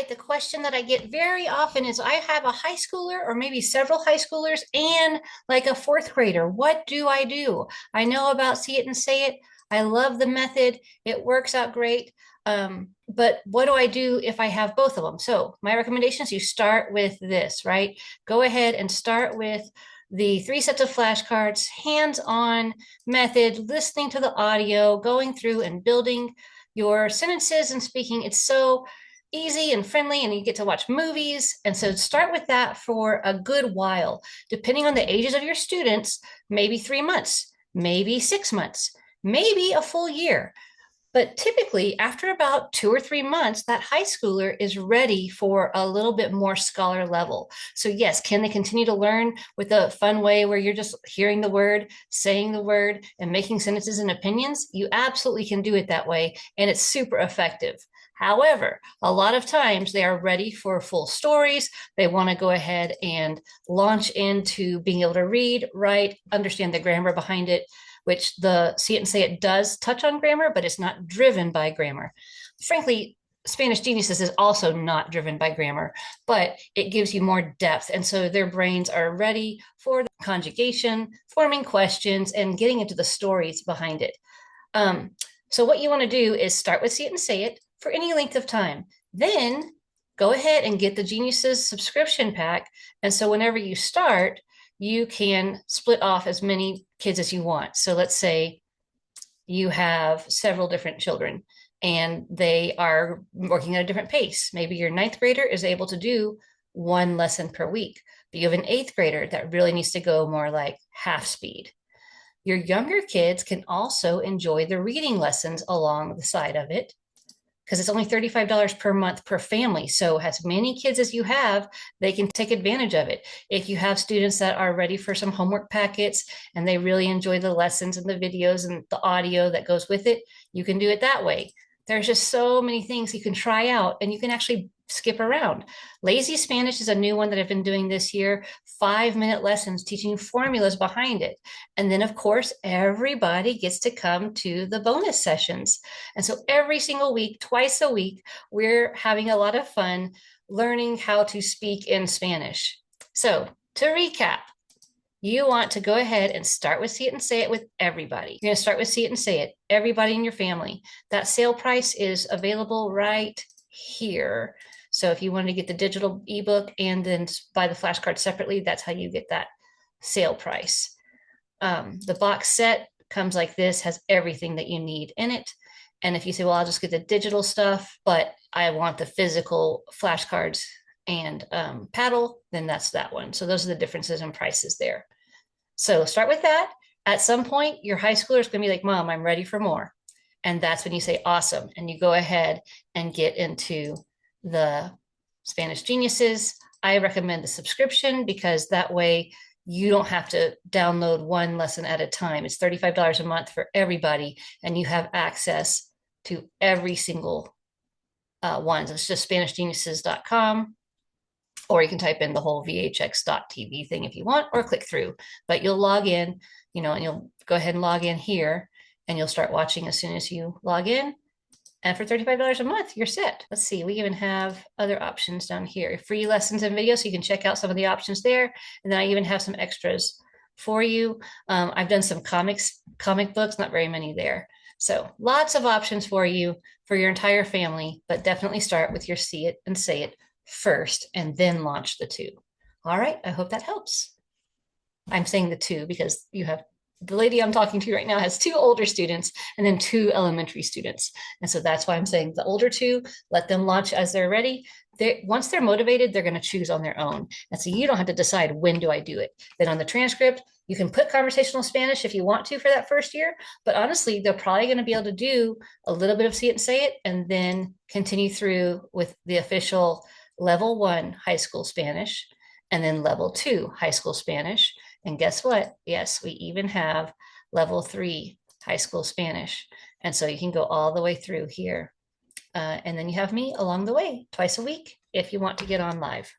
right, the question that I get very often is I have a high schooler or maybe several high schoolers and like a fourth grader. What do I do? I know about See It and Say It. I love the method. It works out great. But what do I do if I have both of them? So my recommendation is you start with this, right? Go ahead and start with the 3 sets of flashcards, hands-on method, listening to the audio, going through and building your sentences and speaking. It's so easy and friendly, and you get to watch movies. And so start with that for a good while, depending on the ages of your students, maybe 3 months, maybe 6 months, maybe a full year. But typically, after about 2 or 3 months, that high schooler is ready for a little bit more scholar level. So, yes, can they continue to learn with a fun way where you're just hearing the word, saying the word, and making sentences and opinions? You absolutely can do it that way, and it's super effective. However, a lot of times they are ready for full stories. They want to go ahead and launch into being able to read, write, understand the grammar behind it, which the See It and Say It does touch on grammar, but it's not driven by grammar. Frankly, Spanish Geniuses is also not driven by grammar, but it gives you more depth. And so their brains are ready for the conjugation, forming questions, and getting into the stories behind it. So what you want to do is start with See It and Say It for any length of time. Then go ahead and get the Geniuses subscription pack. And so whenever you start, you can split off as many kids as you want. So let's say you have several different children and they are working at a different pace. Maybe your ninth grader is able to do one lesson per week, but you have an eighth grader that really needs to go more like half speed. Your younger kids can also enjoy the reading lessons along the side of it because it's only $35 per month per family. So as many kids as you have, they can take advantage of it. If you have students that are ready for some homework packets and they really enjoy the lessons and the videos and the audio that goes with it, you can do it that way. There's just so many things you can try out, and you can actually skip around. Lazy Spanish is a new one that I've been doing this year. 5-minute lessons teaching formulas behind it. And then, of course, everybody gets to come to the bonus sessions. And so every single week, twice a week, we're having a lot of fun learning how to speak in Spanish. So to recap, you want to go ahead and start with See It and Say It with everybody. You're going to start with See It and Say It, everybody in your family. That sale price is available right here. So if you want to get the digital ebook and then buy the flashcard separately, that's how you get that sale price. The box set comes like this, has everything that you need in it. And if you say, well, I'll just get the digital stuff, but I want the physical flashcards and paddle, then that's that one. So those are the differences in prices there. So start with that. At some point, your high schooler is going to be like, Mom, I'm ready for more. And that's when you say, awesome. And you go ahead and get into the Spanish Geniuses. I recommend the subscription because that way you don't have to download one lesson at a time. It's $35 a month for everybody, and you have access to every single one. So it's just SpanishGeniuses.com. Or you can type in the whole VHX.TV thing if you want, or click through. But you'll log in, and you'll go ahead and log in here, and you'll start watching as soon as you log in. And for $35 a month, you're set. Let's see, we even have other options down here. Free lessons and videos, so you can check out some of the options there. And then I even have some extras for you. I've done some comic books, not very many there. So lots of options for you, for your entire family, but definitely start with your See It and Say It first, and then launch the two. All right, I hope that helps. I'm saying the two because you have the lady I'm talking to right now has 2 older students and then 2 elementary students. And so that's why I'm saying the older 2, let them launch as they're ready. Once they're motivated, they're going to choose on their own. And so you don't have to decide when do I do it. Then on the transcript, you can put conversational Spanish if you want to for that first year. But honestly, they're probably going to be able to do a little bit of See It and Say It and then continue through with the official level 1 high school Spanish and then level 2 high school Spanish. And guess what? Yes, we even have level 3 high school Spanish. And so you can go all the way through here. And then you have me along the way twice a week if you want to get on live.